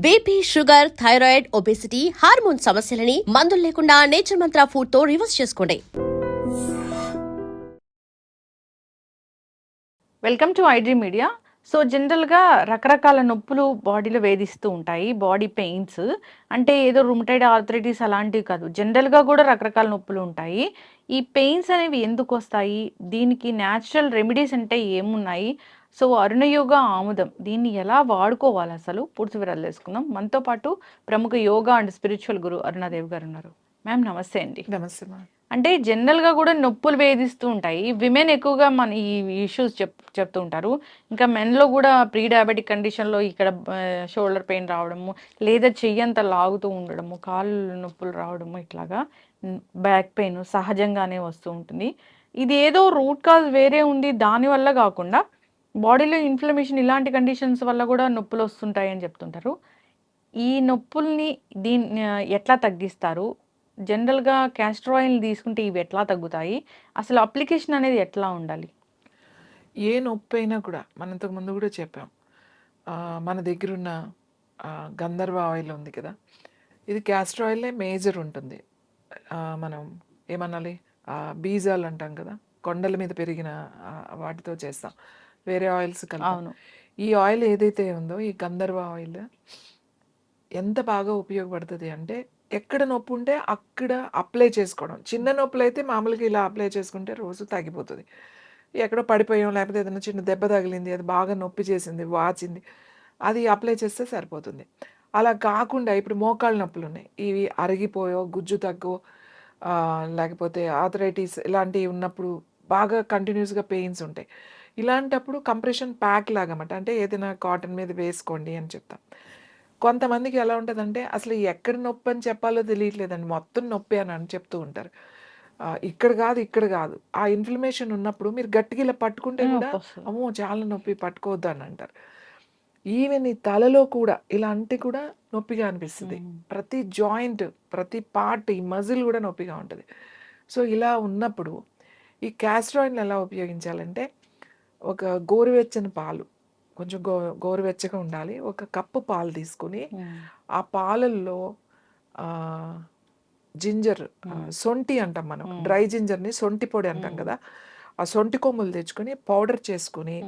BP, sugar, thyroid, obesity, hormone సమస్యలని మందులు లేకుండా నేచర్ మంత్ర ఫుడ్ తో రివర్స్ చేసుకోండి. Welcome to iDream media. So జనరల్గా రకరకాల నొప్పులు బాడీలో వేధిస్తూ ఉంటాయి. బాడీ పెయిన్స్ అంటే ఏదో రుమటైడ్ ఆర్థరైటిస్ అలాంటివి కాదు, జనరల్గా కూడా రకరకాల నొప్పులు ఉంటాయి. ఈ పెయిన్స్ అనేవి ఎందుకు వస్తాయి, దీనికి న్యాచురల్ రెమెడీస్ అంటే ఏమున్నాయి, సో అరుణయోగ ఆముదం దీన్ని ఎలా వాడుకోవాలి, అసలు పూర్తి వివరాలు తెలుసుకుందాం. మనతో పాటు ప్రముఖ యోగా అండ్ స్పిరిచువల్ గురు అరుణాదేవి గారు ఉన్నారు. మ్యామ్ నమస్తే అండి. నమస్తే మా. అంటే జనరల్గా కూడా నొప్పులు వేధిస్తూ ఉంటాయి. విమెన్ ఎక్కువగా మన ఈ ఇష్యూస్ చెప్తూ ఉంటారు. ఇంకా మెన్లో కూడా ప్రీ డయాబెటిక్ కండిషన్లో ఇక్కడ షోల్డర్ పెయిన్ రావడము, లేదా చెయ్యంత లాగుతూ ఉండడము, కాళ్ళు నొప్పులు రావడము, ఇట్లాగా బ్యాక్ పెయిన్ సహజంగానే వస్తూ ఉంటుంది. ఇది ఏదో రూట్ కాజ్ వేరే ఉంది దానివల్ల కాకుండా బాడీలో ఇన్ఫ్లమేషన్ ఇలాంటి కండిషన్స్ వల్ల కూడా నొప్పులు వస్తుంటాయి అని చెప్తుంటారు. ఈ నొప్పుల్ని దీన్ని ఎట్లా తగ్గిస్తారు? జనరల్‌గా క్యాస్టర్ ఆయిల్‌ని తీసుకుంటే ఇవి ఎట్లా తగ్గుతాయి? అసలు అప్లికేషన్ అనేది ఎట్లా ఉండాలి? ఏ నొప్పైనా కూడా మనం ఇంతకుముందు కూడా చెప్పాం. మన దగ్గరున్న గంధర్వ ఆయిల్ ఉంది కదా, ఇది క్యాస్టర్ ఆయిలే మేజర్ ఉంటుంది. మనం ఏమనాలి, బీజాలు అంటాం కదా, కొండల మీద పెరిగిన వాటితో చేస్తాం, వేరే ఆయిల్స్ కలపం. అవును. ఈ ఆయిల్ ఏదైతే ఉందో, ఈ గంధర్వ ఆయిల్ ఎంత బాగా ఉపయోగపడుతుంది అంటే, ఎక్కడ నొప్పి ఉంటే అక్కడ అప్లై చేసుకోవడం. చిన్న నొప్పులు అయితే మామూలుగా ఇలా అప్లై చేసుకుంటే రోజు తగ్గిపోతుంది. ఎక్కడో పడిపోయాం, లేకపోతే ఏదైనా చిన్న దెబ్బ తగిలింది, అది బాగా నొప్పి చేసింది, వాచింది, అది అప్లై చేస్తే సరిపోతుంది. అలా కాకుండా ఇప్పుడు మోకాళ్ళ నొప్పులు ఉన్నాయి, ఇవి అరిగిపోయో, గుజ్జు తగ్గో, లేకపోతే ఆర్థరైటిస్ ఇలాంటివి ఉన్నప్పుడు బాగా కంటిన్యూస్గా పెయిన్స్ ఉంటాయి. ఇలాంటప్పుడు కంప్రెషన్ ప్యాక్ లాగా అన్నమాట, అంటే ఏదైనా కాటన్ మీద వేసుకోండి అని చెప్తాం. కొంతమందికి ఎలా ఉంటుందంటే అసలు ఎక్కడ నొప్పి అని చెప్పాలో తెలియట్లేదండి, మొత్తం నొప్పి అని చెప్తూ ఉంటారు. ఇక్కడ కాదు, ఇక్కడ కాదు, ఆ ఇన్ఫ్లమేషన్ ఉన్నప్పుడు మీరు గట్టిగా ఇలా పట్టుకుంటే కూడా నొప్పొస్తది. అమ్మో చాలా నొప్పి, పట్టుకోవద్దు అని అంటారు. ఈవెన్ ఈ తలలో కూడా ఇలా అంటే కూడా నొప్పిగా అనిపిస్తుంది. ప్రతి జాయింట్, ప్రతి పార్ట్, ఈ మజిల్ కూడా నొప్పిగా ఉంటుంది. సో ఇలా ఉన్నప్పుడు ఈ క్యాస్టర్ ఆయిల్ని ఎలా ఉపయోగించాలంటే, ఒక గోరువెచ్చని పాలు, కొంచెం గోరువెచ్చగా ఉండాలి, ఒక కప్పు పాలు తీసుకుని ఆ పాలల్లో జింజర్, సొంటి అంటాం మనం, డ్రై జింజర్ని సొంటి పొడి అంటాం కదా, ఆ సొంటి కొమ్ములు తెచ్చుకొని పౌడర్ చేసుకుని,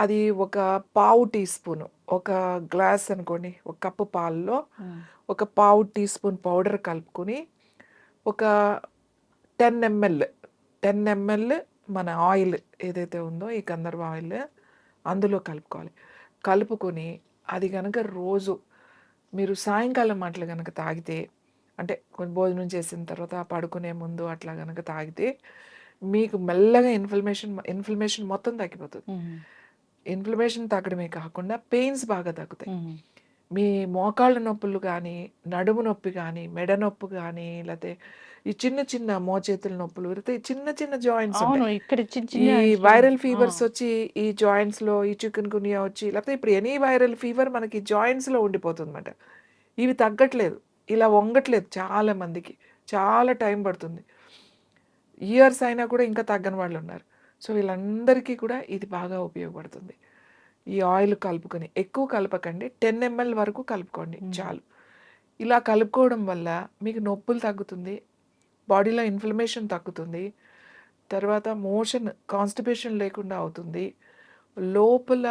అది ఒక పావు టీ స్పూన్, ఒక గ్లాస్ అనుకోండి, ఒక కప్పు పాలలో ఒక పావు టీ స్పూన్ పౌడర్ కలుపుకొని, ఒక 10 ml మన ఆయిల్ ఏదైతే ఉందో, ఈ గంధర్వ ఆయిల్ అందులో కలుపుకోవాలి. కలుపుకొని అది కనుక రోజు మీరు సాయంకాలం అట్లా కనుక తాగితే, అంటే కొంచెం భోజనం చేసిన తర్వాత పడుకునే ముందు అట్లా కనుక తాగితే, మీకు మెల్లగా ఇన్ఫ్లమేషన్ మొత్తం తగ్గిపోతుంది. ఇన్ఫ్లమేషన్ తగ్గడమే కాకుండా పెయిన్స్ బాగా తగ్గుతాయి. మీ మోకాళ్ళ నొప్పులు కానీ, నడుము నొప్పి కానీ, మెడ నొప్పి కానీ, లేకపోతే ఈ చిన్న చిన్న మోచేతుల నొప్పులు, చిన్న చిన్న జాయింట్స్ ఉంటాయి. ఇక్కడ ఈ వైరల్ ఫీవర్స్ వచ్చి ఈ జాయింట్స్లో, ఈ చికెన్ గునియా వచ్చి, లేకపోతే ఇప్పుడు ఎనీ వైరల్ ఫీవర్ మనకి జాయింట్స్లో ఉండిపోతుంది అన్నమాట. ఇవి తగ్గట్లేదు, ఇలా వంగట్లేదు, చాలా మందికి చాలా టైం పడుతుంది, ఇయర్స్ అయినా కూడా ఇంకా తగ్గని వాళ్ళు ఉన్నారు. సో వీళ్ళందరికీ కూడా ఇది బాగా ఉపయోగపడుతుంది. ఈ ఆయిల్ కలుపుకొని, ఎక్కువ కలపకండి, 10 ml వరకు కలుపుకోండి చాలు. ఇలా కలుపుకోవడం వల్ల మీకు నొప్పులు తగ్గుతుంది, బాడీలో ఇన్ఫ్లమేషన్ తగ్గుతుంది, తర్వాత మోషన్ కాన్స్టిపేషన్ లేకుండా అవుతుంది, లోపల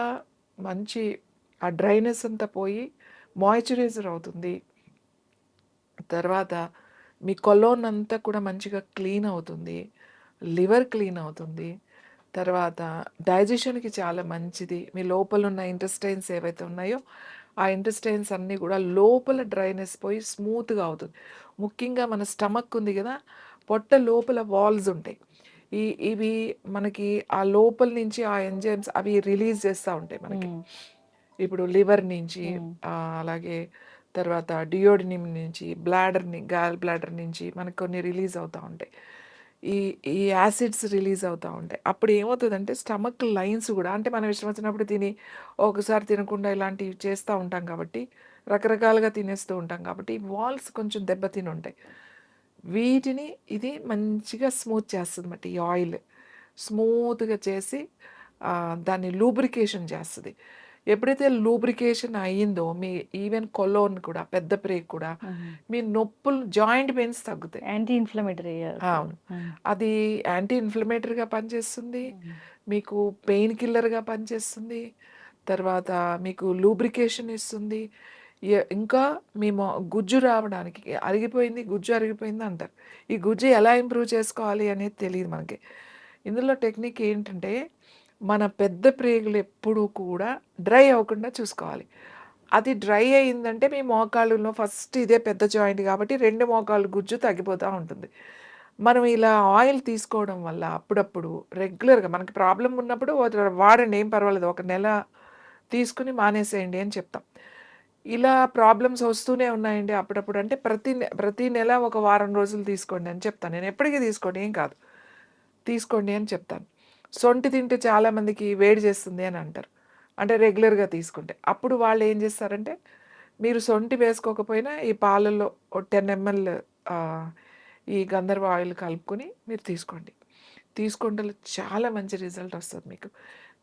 మంచి ఆ డ్రైనెస్ అంతా పోయి మాయిశ్చరైజర్ అవుతుంది, తర్వాత మీ కొలోన్ అంతా కూడా మంచిగా క్లీన్ అవుతుంది, లివర్ క్లీన్ అవుతుంది, తర్వాత డైజెషన్కి చాలా మంచిది. మీ లోపల ఉన్న ఇంటెస్టైన్స్ ఏవైతే ఉన్నాయో ఆ ఇంటెస్టైన్స్ అన్నీ కూడా లోపల డ్రైనెస్ పోయి స్మూత్గా అవుతుంది. ముఖ్యంగా మన స్టమక్ ఉంది కదా, పొట్ట లోపల వాల్స్ ఉంటాయి, ఇవి మనకి ఆ లోపల నుంచి ఆ ఎంజైమ్స్ అవి రిలీజ్ చేస్తూ ఉంటాయి మనకి. ఇప్పుడు లివర్ నుంచి, అలాగే తర్వాత డియోడినిమ్ నుంచి, గాల్ బ్లాడర్ నుంచి మనకు కొన్ని రిలీజ్ అవుతూ ఉంటాయి, ఈ ఈ యాసిడ్స్ రిలీజ్ అవుతూ ఉంటాయి. అప్పుడు ఏమవుతుందంటే స్టమక్ లైన్స్ కూడా, అంటే మనం ఇష్టం వచ్చినప్పుడు తిని ఒకసారి తినకుండా ఇలాంటివి చేస్తూ ఉంటాం కాబట్టి, రకరకాలుగా తినేస్తూ ఉంటాం కాబట్టి వాల్స్ కొంచెం దెబ్బతిని ఉంటాయి. వీటిని ఇది మంచిగా స్మూత్ చేస్తుంది అన్నమాట. ఈ ఆయిల్ స్మూత్గా చేసి దాన్ని లూబ్రికేషన్ చేస్తుంది. ఎప్పుడైతే లూబ్రికేషన్ అయ్యిందో మీ ఈవెన్ కొలోన్ కూడా పెద్ద ప్రేగు కూడా మీ నొప్పులు జాయింట్ పెయిన్స్ తగ్గుతాయి. Anti inflammatory. అవును. అది యాంటీ ఇన్ఫ్లమేటరీగా పనిచేస్తుంది, మీకు పెయిన్ కిల్లర్గా పనిచేస్తుంది, తర్వాత మీకు లూబ్రికేషన్ ఇస్తుంది. ఇంకా మేము గుజ్జు రావడానికి గుజ్జు అరిగిపోయింది అంటారు. ఈ గుజ్జు ఎలా ఇంప్రూవ్ చేసుకోవాలి అనేది తెలియదు మనకి. ఇందులో టెక్నిక్ ఏంటంటే మన పెద్ద ప్రేగులు ఎప్పుడూ కూడా డ్రై అవ్వకుండా చూసుకోవాలి. అది డ్రై అయిందంటే మీ మోకాళ్ళలో ఫస్ట్ ఇదే పెద్ద జాయింట్ కాబట్టి 2 మోకాళ్ళు గుజ్జు తగ్గిపోతూ ఉంటుంది. మనం ఇలా ఆయిల్ తీసుకోవడం వల్ల అప్పుడప్పుడు రెగ్యులర్గా మనకి ప్రాబ్లం ఉన్నప్పుడు వాడండి, ఏం పర్వాలేదు, 1 నెల తీసుకుని మానేసేయండి అని చెప్తాం. ఇలా ప్రాబ్లమ్స్ వస్తూనే ఉన్నాయండి అప్పుడప్పుడు అంటే ప్రతి నెల ఒక వారం రోజులు తీసుకోండి అని చెప్తాను. నేను ఎప్పటికీ తీసుకోండి, ఏం కాదు, తీసుకోండి అని చెప్తాను. సొంటి తింటే చాలామందికి వేడి చేస్తుంది అని అంటారు, అంటే రెగ్యులర్గా తీసుకుంటే. అప్పుడు వాళ్ళు ఏం చేస్తారంటే మీరు సొంటి వేసుకోకపోయినా ఈ పాలల్లో 10 ml ఈ గంధర్వ ఆయిల్ కలుపుకొని మీరు తీసుకోండి. తీసుకుంటే చాలా మంచి రిజల్ట్ వస్తుంది మీకు.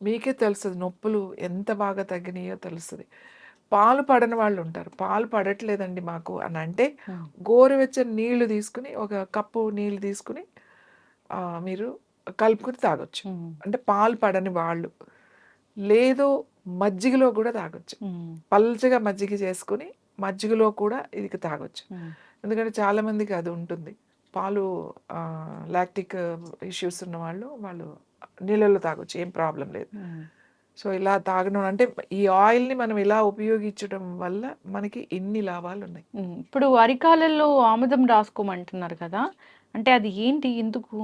మీకే తెలుస్తుంది నొప్పులు ఎంత బాగా తగ్గినాయో తెలుస్తుంది. పాలు పడని వాళ్ళు ఉంటారు, పాలు పడట్లేదండి మాకు అని అంటే గోరువెచ్చని నీళ్లు తీసుకుని, ఒక కప్పు నీళ్ళు తీసుకుని మీరు కలుపుకొని తాగొచ్చు. అంటే పాలు పడని వాళ్ళు. లేదు మజ్జిగలో కూడా తాగొచ్చు. పల్చగా మజ్జిగ చేసుకుని మజ్జిగలో కూడా ఇది తాగొచ్చు. ఎందుకంటే చాలామందికి అది ఉంటుంది, పాలు లాక్టిక్ ఇష్యూస్ ఉన్న వాళ్ళు నీళ్ళలో తాగొచ్చు, ఏం ప్రాబ్లం లేదు. సో ఇలా తాగడం అంటే ఈ ఆయిల్ని మనం ఇలా ఉపయోగించడం వల్ల మనకి ఇన్ని లాభాలు ఉన్నాయి. ఇప్పుడు అరికాలలో ఆముదం రాసుకోమంటున్నారు కదా, అంటే అది ఏంటి, ఎందుకు?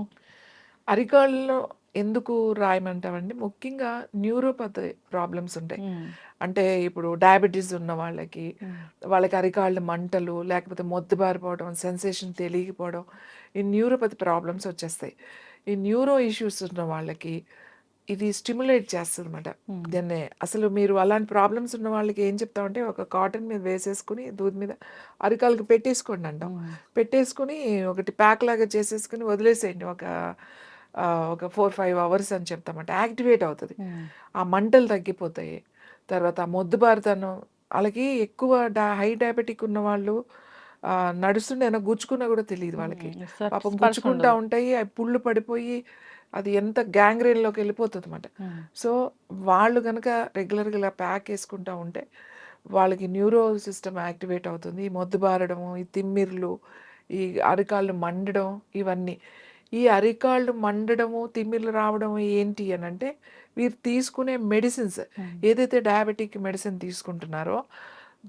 అరికాళ్ళలో ఎందుకు రాయమంటామండి, ముఖ్యంగా న్యూరోపతి ప్రాబ్లమ్స్ ఉంటాయి. అంటే ఇప్పుడు డయాబెటీస్ ఉన్న వాళ్ళకి అరికాళ్ళ మంటలు, లేకపోతే మొద్దుబారిపోవడం, సెన్సేషన్ తెలియకపోవడం, ఈ న్యూరోపతి ప్రాబ్లమ్స్ వచ్చేస్తాయి. ఈ న్యూరో ఇష్యూస్ ఉన్న వాళ్ళకి ఇది స్టిమ్యులేట్ చేస్తుంది అన్నమాట. దాన్ని అసలు మీరు అలాంటి ప్రాబ్లమ్స్ ఉన్న వాళ్ళకి ఏం చెప్తామంటే ఒక కాటన్ మీద వేసేసుకుని దూది మీద అరికాళ్ళకి పెట్టేసుకోండి అంటాం. పెట్టేసుకుని ఒకటి ప్యాక్ లాగా చేసేసుకుని వదిలేసేయండి ఒక 4-5 అవర్స్ అని చెప్తామంట. యాక్టివేట్ అవుతుంది, ఆ మంటలు తగ్గిపోతాయి. తర్వాత మొద్దుబారితనం, వాళ్ళకి ఎక్కువ హై డయాబెటిక్ ఉన్న వాళ్ళు నడుస్తుండే గుచ్చుకున్నా కూడా తెలియదు వాళ్ళకి, పాపం గుచ్చుకుంటా ఉంటాయి, అవి పుళ్ళు పడిపోయి అది ఎంత గ్యాంగ్రీన్లోకి వెళ్ళిపోతుంది అన్నమాట. సో వాళ్ళు కనుక రెగ్యులర్గా ఇలా ప్యాక్ వేసుకుంటూ ఉంటే వాళ్ళకి న్యూరో సిస్టమ్ యాక్టివేట్ అవుతుంది. ఈ మొద్దుబారడము, ఈ తిమ్మిర్లు, ఈ అరికాళ్ళు మండడం, ఇవన్నీ. ఈ అరికాళ్ళు మండడము, తిమ్మిర్లు రావడము ఏంటి అని అంటే వీరు తీసుకునే మెడిసిన్స్, ఏదైతే డయాబెటిక్ మెడిసిన్ తీసుకుంటున్నారో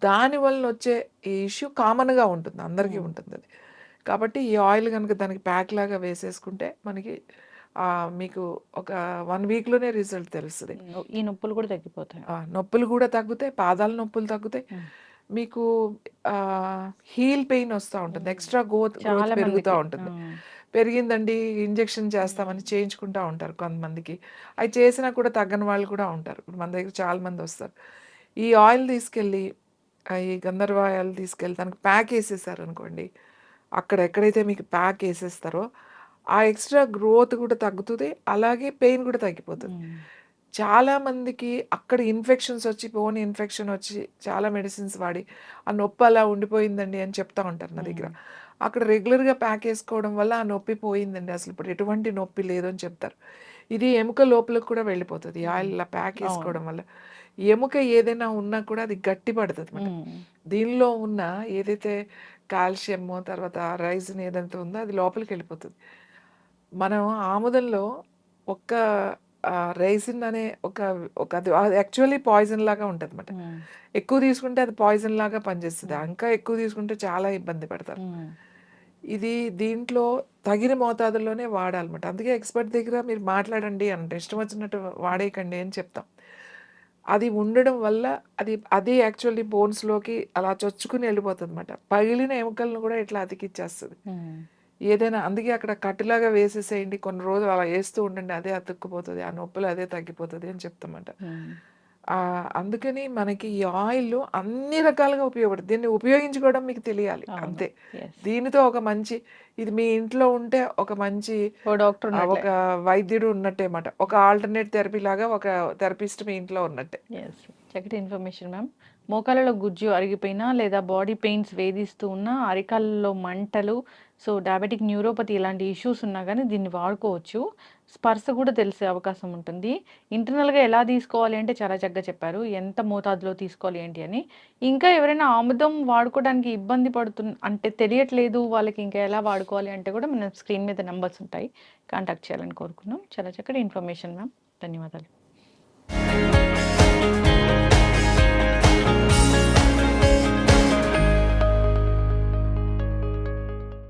దానివల్ల వచ్చే ఈ ఇష్యూ కామన్గా ఉంటుంది, అందరికీ ఉంటుంది అది. కాబట్టి ఈ ఆయిల్ కనుక దానికి ప్యాక్ లాగా వేసేసుకుంటే మనకి మీకు ఒక 1 వీక్లోనే రిజల్ట్ తెలుస్తుంది. ఈ నొప్పులు కూడా తగ్గిపోతాయి. నొప్పులు కూడా తగ్గుతాయి, పాదాల నొప్పులు తగ్గుతాయి, మీకు హీల్ పెయిన్ వస్తూ ఉంటుంది, ఎక్స్ట్రా గ్రోత్ పెరుగుతూ ఉంటుంది. పెరిగిందండి ఇంజెక్షన్ చేస్తామని చేయించుకుంటూ ఉంటారు కొంతమందికి. అవి చేసినా కూడా తగ్గని వాళ్ళు కూడా ఉంటారు. మన దగ్గర చాలామంది వస్తారు. ఈ ఆయిల్ తీసుకెళ్ళి, ఈ గంధర్వ ఆయిల్ తీసుకెళ్ళి దానికి ప్యాక్ వేసేసారు అనుకోండి, అక్కడ ఎక్కడైతే మీకు ప్యాక్ వేసేస్తారో ఆ ఎక్స్ట్రా గ్రోత్ కూడా తగ్గుతుంది, అలాగే పెయిన్ కూడా తగ్గిపోతుంది. చాలామందికి అక్కడ ఇన్ఫెక్షన్స్ వచ్చి, బోన్ ఇన్ఫెక్షన్ వచ్చి చాలా మెడిసిన్స్ వాడి ఆ నొప్పి అలా ఉండిపోయిందండి అని చెప్తా ఉంటారు నా దగ్గర. అక్కడ రెగ్యులర్గా ప్యాక్ వేసుకోవడం వల్ల ఆ నొప్పి పోయిందండి, అసలు ఇప్పుడు ఎటువంటి నొప్పి లేదు అని చెప్తారు. ఇది ఎముక లోపలికి కూడా వెళ్ళిపోతుంది ఆయిల్ ఇలా ప్యాక్ వేసుకోవడం వల్ల. ఎముక ఏదైనా ఉన్నా కూడా అది గట్టి పడుతుంది అన్నమాట. దీనిలో ఉన్న ఏదైతే కాల్షియము, తర్వాత రైజిన్ ఏదైతే ఉందో అది లోపలికి వెళ్ళిపోతుంది. మనం ఆముదంలో ఒక్క రైజిన్ అనే అది యాక్చువల్లీ పాయిజన్ లాగా ఉంటుంది అన్నమాట. ఎక్కువ తీసుకుంటే అది పాయిజన్ లాగా పనిచేస్తుంది, ఇంకా ఎక్కువ తీసుకుంటే చాలా ఇబ్బంది పడతారు. ఇది దీంట్లో తగిన మోతాదుల్లోనే వాడాలన్నమాట. అందుకే ఎక్స్పర్ట్ దగ్గర మీరు మాట్లాడండి అంటే ఇష్టం వచ్చినట్టు వాడేయకండి అని చెప్తాం. అది ఉండడం వల్ల అది యాక్చువల్లీ బోన్స్లోకి అలా చొచ్చుకుని వెళ్ళిపోతుంది అన్నమాట. పగిలిన ఎముకలను కూడా ఇట్లా అతికిచ్చేస్తుంది ఏదైనా. అందుకే అక్కడ కట్టులాగా వేసేసేయండి, కొన్ని రోజులు అలా వేస్తూ ఉండండి, అదే అతుక్కుపోతుంది, ఆ నొప్పులు అదే తగ్గిపోతుంది అని చెప్తామంట. అందుకని మనకి ఈ ఆయిల్ అన్ని రకాలుగా ఉపయోగపడుతుంది. దీన్ని ఉపయోగించుకోవడం మీకు తెలియాలి అంతే. దీనితో ఒక మంచి, ఇది మీ ఇంట్లో ఉంటే ఒక మంచి డాక్టర్, ఒక వైద్యుడు ఉన్నట్టే మాట, ఒక ఆల్టర్నేట్ థెరపీ లాగా ఒక థెరపిస్ట్ మీ ఇంట్లో ఉన్నట్టే. చక్కటి ఇన్ఫర్మేషన్ మ్యామ్. మోకాళ్ళలో గుజ్జు అరిగిపోయినా లేదా బాడీ పెయిన్స్ వేధిస్తూ ఉన్నా, అరికాళ్ళలో మంటలు, సో డయాబెటిక్ న్యూరోపతి ఇలాంటి ఇష్యూస్ ఉన్నా కానీ దీన్ని వాడుకోవచ్చు. స్పర్శ కూడా తెలిసే అవకాశం ఉంటుంది. ఇంటర్నల్‌గా ఎలా తీసుకోవాలి అంటే చాలా చక్కగా చెప్పారు. ఎంత మోతాదులో తీసుకోవాలి ఏంటి అని. ఇంకా ఎవరైనా ఆముదం వాడుకోవడానికి ఇబ్బంది అంటే తెలియట్లేదు వాళ్ళకి ఇంకా ఎలా వాడుకోవాలి అంటే కూడా మన స్క్రీన్ మీద నంబర్స్ ఉంటాయి. కాంటాక్ట్ చేయాలని కోరుకున్నాం. చాలా చక్కటి ఇన్ఫర్మేషన్ మ్యామ్. ధన్యవాదాలు.